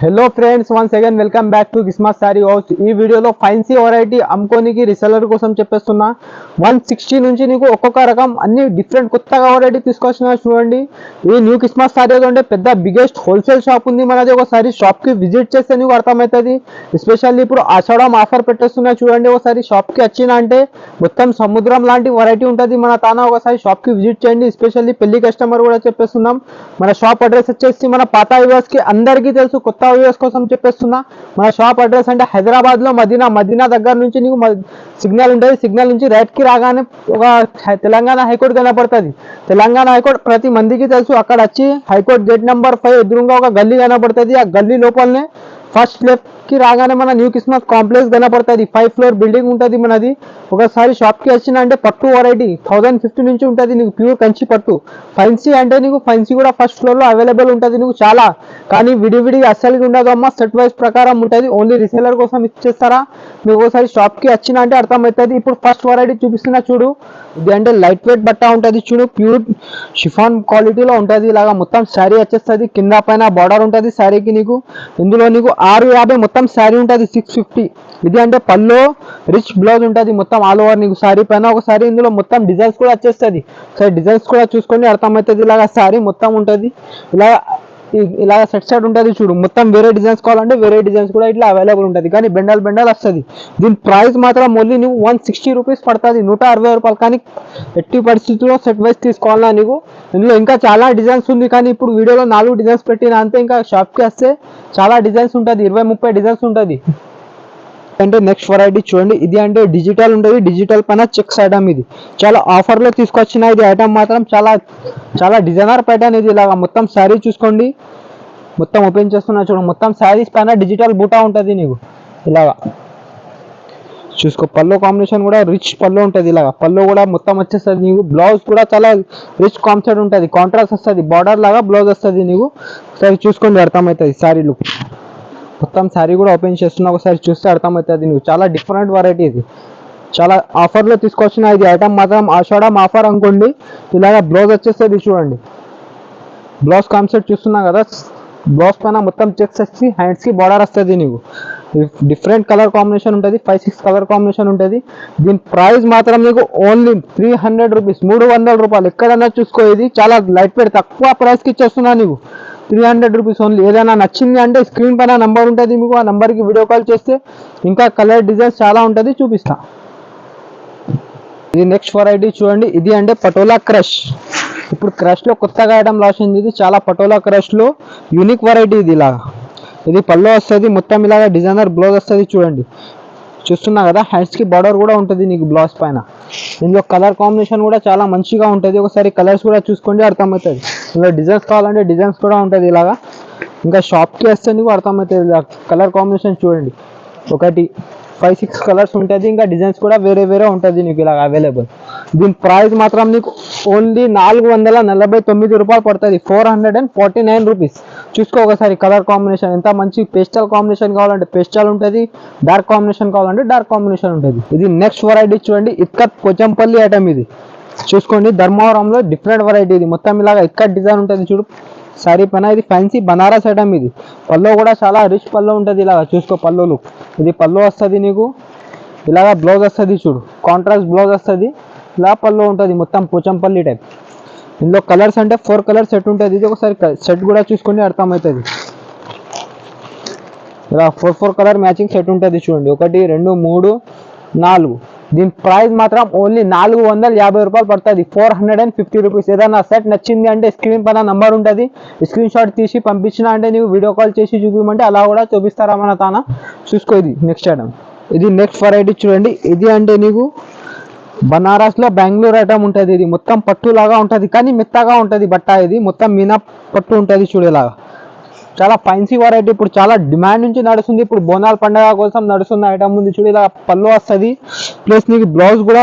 Hello friends, once again welcome back to Kismat sari house. ఈ వీడియోలో fancy variety అమ్ముకోనికి reseller కోసం చెప్పేస్తున్నా. 160 నుంచి నీకు ఒక్కొక్క రకం అన్ని డిఫరెంట్ కొత్తగా వెరైటీ తీసుకొచ్చిన చూడండి. ఈ న్యూ కిస్మత్ సారీ అంటే పెద్ద బిగ్గెస్ట్ హోల్సేల్ షాప్ ఉంది మనది. ఒకసారి షాప్కి విజిట్ చేస్తే నీకు అర్థమవుతుంది. ఎస్పెషల్లీ ఇప్పుడు ఆషాఢం ఆఫర్ పెట్టేస్తున్నా చూడండి. ఒకసారి షాప్కి వచ్చిన అంటే మొత్తం సముద్రం లాంటి వెరైటీ ఉంటుంది మన తాన. ఒకసారి షాప్కి విజిట్ చేయండి. ఎస్పెషల్లీ పెళ్లి కస్టమర్ కూడా చెప్పేస్తున్నాం. మన షాప్ అడ్రస్ వచ్చేసి మన పాత వ్యూవర్స్కి అందరికీ తెలుసు, కొత్త వ్యూవర్స్ కోసం చెప్పేస్తున్నా. మన షాప్ అడ్రస్ అంటే హైదరాబాద్లో మదీనా దగ్గర నుంచి నీకు సిగ్నల్ ఉంటుంది. సిగ్నల్ నుంచి రైట్కి రాగానే ఒక తెలంగాణ హైకోర్టు కనపడుతుంది. తెలంగాణ హైకోర్టు ప్రతి మందికి తెలుసు. అక్కడ వచ్చి హైకోర్టు గేట్ నెంబర్ 5 ఎదురుగా ఒక గల్లీ కనపడుతుంది. ఆ గల్లీ లోపలనే ఫస్ట్ లెఫ్ట్ కి రాగానే మన న్యూ కిస్మత్ కాంప్లెక్స్ కనపడుతుంది. 5 ఫ్లోర్ బిల్డింగ్ ఉంటుంది మనది. ఒకసారి షాప్ కి వచ్చిన అంటే పట్టు వెరైటీ 1050 నుంచి ఉంటుంది నీకు ప్యూర్ కంచి పట్టు. ఫైన్సీ అంటే నీకు ఫైన్సీ కూడా ఫస్ట్ ఫ్లోర్ లో అవైలబుల్ ఉంటుంది నీకు చాలా. కానీ విడివిడి అస్సలు ఉండదు అమ్మా, సెట్ వైజ్ ప్రకారం ఉంటుంది. ఓన్లీ రీసేలర్ కోసం ఇచ్చేస్తారా. మీకు ఒకసారి షాప్ కి వచ్చిన అంటే అర్థమవుతుంది. ఇప్పుడు ఫస్ట్ వెరైటీ చూపిస్తున్నా చూడు. ఇది అంటే లైట్ వెయిట్ బట్ట ఉంటుంది చూడు, ప్యూర్ షిఫాన్ క్వాలిటీలో ఉంటుంది. ఇలాగా మొత్తం శారీ వచ్చేస్తుంది. కింద పైన బార్డర్ ఉంటుంది శారీకి నీకు. ఇందులో నీకు 650 మొత్తం శారీ ఉంటుంది. 650 ఇది అంటే పల్లో రిచ్ బ్లౌజ్ ఉంటుంది మొత్తం ఆల్ ఓవర్ నీకు శారీ పైన. ఒకసారి ఇందులో మొత్తం డిజైన్స్ కూడా వచ్చేస్తుంది. సరే డిజైన్స్ కూడా చూసుకొని అర్థమవుతుంది. ఇలాగా శారీ మొత్తం ఉంటుంది. ఇలాగ సెట్ ఉంటుంది చూడు. మొత్తం వేరే డిజైన్స్ కావాలంటే వేరే డిజైన్స్ కూడా ఇట్లా అవైలబుల్ ఉంటుంది. కానీ బెండల్ వస్తుంది. దీని ప్రైస్ మాత్రం ఓన్లీ నువ్వు 160 రూపీస్ పడుతుంది, 160 రూపాయలు. కానీ ఎట్టి పరిస్థితుల్లో సెట్ వైజ్ తీసుకోవాలా నీకు. ఇందులో ఇంకా చాలా డిజైన్స్ ఉంది. కానీ ఇప్పుడు వీడియోలో 4 డిజైన్స్ పెట్టిన అంతే. ఇంకా షాప్కి వస్తే చాలా డిజైన్స్ ఉంటుంది, 20-30 డిజైన్స్ ఉంటుంది. అంటే నెక్స్ట్ వెరైటీ చూడండి. ఇది అంటే డిజిటల్ ఉంటుంది. డిజిటల్ పైన చెక్స్ ఐటమ్. ఇది చాలా ఆఫర్లో తీసుకొచ్చిన ఇది ఐటమ్ మాత్రం చాలా చాలా డిజైనర్ ప్యాటర్న్ ఇది. ఇలాగా మొత్తం శారీ చూసుకోండి. మొత్తం ఓపెన్ చేస్తున్నా చూడు. మొత్తం శారీస్ పైన డిజిటల్ బూటా ఉంటుంది నీకు. ఇలాగా చూసుకో. పల్లో కాంబినేషన్ కూడా రిచ్ పల్లో ఉంటుంది. ఇలాగా పల్లో కూడా మొత్తం వచ్చేస్తుంది నీకు. బ్లౌజ్ కూడా చాలా రిచ్ కాన్సెప్ట్ ఉంటుంది, కాంట్రాస్ట్ వస్తుంది. బార్డర్ లాగా బ్లౌజ్ వస్తుంది నీకు. సరే చూసుకోండి, అర్థమవుతుంది శారీ లుక్. మొత్తం శారీ కూడా ఓపెన్ చేస్తున్నా. ఒకసారి చూస్తే అర్థమవుతుంది నీకు. చాలా డిఫరెంట్ వెరైటీ ఇది. చాలా ఆఫర్లో తీసుకొచ్చిన ఇది ఐటమ్ మాత్రం ఆషాఢం ఆఫర్ అనుకోండి. ఇలాగా బ్లౌజ్ వచ్చేస్తుంది చూడండి. బ్లౌజ్ కాన్సెప్ట్ చూస్తున్నా కదా. బ్లౌజ్ పైన మొత్తం చెక్స్ వచ్చి హ్యాండ్స్కి బార్డర్ వస్తుంది నీకు. డిఫరెంట్ కలర్ కాంబినేషన్ ఉంటుంది. 5-6 కలర్ కాంబినేషన్ ఉంటుంది. దీని ప్రైస్ మాత్రం నీకు ఓన్లీ 300 రూపీస్, 300 రూపాయలు. ఎక్కడన్నా చూసుకో. ఇది చాలా లైట్ వెయిట్ తక్కువ ప్రైస్కి ఇచ్చేస్తున్నా నీకు. 300 రూపీస్ ఓన్లీ. ఏదైనా నచ్చింది అంటే స్క్రీన్ పైన నంబర్ ఉంటుంది మీకు. ఆ నంబర్కి వీడియో కాల్ చేస్తే ఇంకా కలర్ డిజైన్స్ చాలా ఉంటుంది, చూపిస్తా. ఇది నెక్స్ట్ వెరైటీ చూడండి. ఇది అంటే పటోలా క్రష్. ఇప్పుడు క్రష్లో కొత్తగా ఐటమ్ లాంచ్ అయింది. ఇది చాలా పటోలా క్రష్లో యూనిక్ వెరైటీ ఇది. ఇలాగా ఇది పల్లో వస్తుంది. మొత్తం ఇలాగా డిజైనర్ బ్లౌజ్ వస్తుంది చూడండి. చూస్తున్నా కదా. హ్యాండ్స్కి బార్డర్ కూడా ఉంటుంది నీకు బ్లౌజ్ పైన. ఇందులో కలర్ కాంబినేషన్ కూడా చాలా మంచిగా ఉంటుంది. ఒకసారి కలర్స్ కూడా చూసుకోండి, అర్థమవుతుంది. ఇందులో డిజైన్స్ కావాలంటే డిజైన్స్ కూడా ఉంటుంది ఇలాగా. ఇంకా షాప్కి వస్తే నీకు అర్థమవుతుంది. కలర్ కాంబినేషన్ చూడండి. ఒకటి 5-6 కలర్స్ ఉంటుంది. ఇంకా డిజైన్స్ కూడా వేరే ఉంటుంది నీకు ఇలాగ అవైలబుల్. దీని ప్రైస్ మాత్రం నీకు ఓన్లీ 449 రూపాయలు పడుతుంది. 449 రూపీస్. చూసుకో ఒకసారి కలర్ కాంబినేషన్ ఎంత మంచి. పేస్టల్ కాంబినేషన్ కావాలంటే పేస్టల్ ఉంటుంది, డార్క్ కాంబినేషన్ కావాలంటే డార్క్ కాంబినేషన్ ఉంటుంది. ఇది నెక్స్ట్ వెరైటీ చూడండి. ఇక్కత్ పోచంపల్లి ఐటమ్ ఇది. చూసుకోండి. ధర్మవరంలో డిఫరెంట్ వెరైటీ ఇది. మొత్తం ఇలాగ ఇక్కత్ డిజైన్ ఉంటుంది చూడు శారీ పైన. ఇది ఫ్యాన్సీ బనారస్ ఐటమ్ ఇది. పల్లో కూడా చాలా రిచ్ పల్లో ఉంటుంది. ఇలాగా చూసుకో పల్లోలు. ఇది పల్లో వస్తుంది నీకు. ఇలాగా బ్లౌజ్ వస్తుంది చూడు. కాంట్రాస్ట్ బ్లౌజ్ వస్తుంది. ఇలా పల్లో ఉంటుంది మొత్తం పోచంపల్లి టైప్. ఇందులో కలర్స్ అంటే 4 కలర్ సెట్ ఉంటుంది. ఇది ఒకసారి సెట్ కూడా చూసుకోండి, అర్థమవుతుంది. ఇలా 4 కలర్ మ్యాచింగ్ సెట్ ఉంటుంది చూడండి. 1, 2, 3, 4. దీని ప్రైస్ మాత్రం ఓన్లీ 450 రూపాయలు పడుతుంది. 450 రూపీస్. ఏదైనా సెట్ నచ్చింది అంటే స్క్రీన్ పైన నంబర్ ఉంటుంది. స్క్రీన్ షాట్ తీసి పంపించిన అంటే నీవు వీడియో కాల్ చేసి చూపించమంటే అలా కూడా చూపిస్తారా మన తాన. చూసుకో. ఇది నెక్స్ట్ ఐటమ్. ఇది నెక్స్ట్ వెరైటీ చూడండి. ఇది అంటే నీకు బనారస్లో బెంగళూరు ఐటమ్ ఉంటుంది. ఇది మొత్తం పట్టు లాగా ఉంటుంది, కానీ మెత్తగా ఉంటుంది బట్ట. ఇది మొత్తం మీనా పట్టు ఉంటుంది చూడేలాగా. చాలా ఫైన్సీ వెరైటీ. ఇప్పుడు చాలా డిమాండ్ నుంచి నడుస్తుంది. ఇప్పుడు బోనాల పండుగ కోసం నడుస్తున్న ఐటమ్ ఉంది చూడు. ఇలా పళ్ళు వస్తుంది. ప్లస్ నీకు బ్లౌజ్ కూడా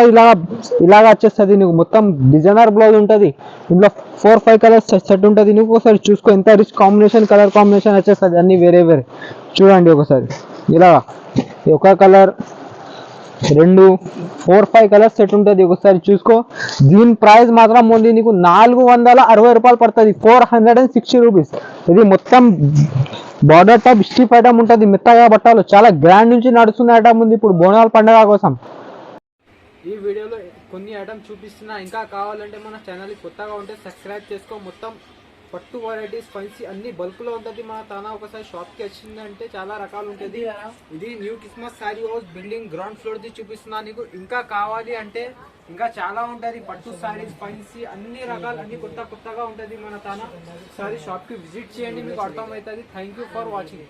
ఇలాగా వచ్చేస్తుంది నీకు. మొత్తం డిజైనర్ బ్లౌజ్ ఉంటుంది. ఇందులో 4-5 కలర్స్ సెట్ ఉంటుంది నీకు. ఒకసారి చూసుకో ఎంత రిచ్ కాంబినేషన్, కలర్ కాంబినేషన్ వచ్చేస్తుంది అన్ని వేరే చూడండి. ఒకసారి ఇలాగా ఒక కలర్ 2, 4-5 కలర్స్ సెట్ ఉంటుంది. ఒకసారి చూసుకో. దీని ప్రైస్ మాత్రం ఓన్లీ నీకు 460 రూపాయలు పడుతుంది. 460 రూపీస్. ఇది మొత్తం బార్డర్ టాప్ స్టిఫ్ ఐటమ్ ఉంటుంది, మెత్తగా బట్టాలు చాలా గ్రాండ్ నుంచి నడుస్తున్న ఐటమ్ ఉంది ఇప్పుడు బోనాల పండుగ కోసం. ఈ వీడియోలో కొన్ని ఐటమ్స్ చూపిస్తున్నా. ఇంకా కావాలంటే మన ఛానల్కి కొత్తగా ఉంటే సబ్స్క్రైబ్ చేసుకో. మొత్తం పట్టు వెరైటీస్ ఫైన్సీ అన్ని బల్క్లో ఉంటుంది మన తానా. ఒకసారి షాప్కి వచ్చిందంటే చాలా రకాలు ఉంటుంది. ఇది new Christmas sari house building ground ఫ్లోర్ది చూపిస్తున్నా నీకు. ఇంకా కావాలి అంటే ఇంకా చాలా ఉంటుంది. పట్టు శారీస్ ఫైన్సీ అన్ని రకాలు అన్ని కొత్తగా ఉంటుంది మన తానా. ఒకసారి షాప్కి విజిట్ చేయండి, మీకు అర్థమవుతుంది. Thank you for watching.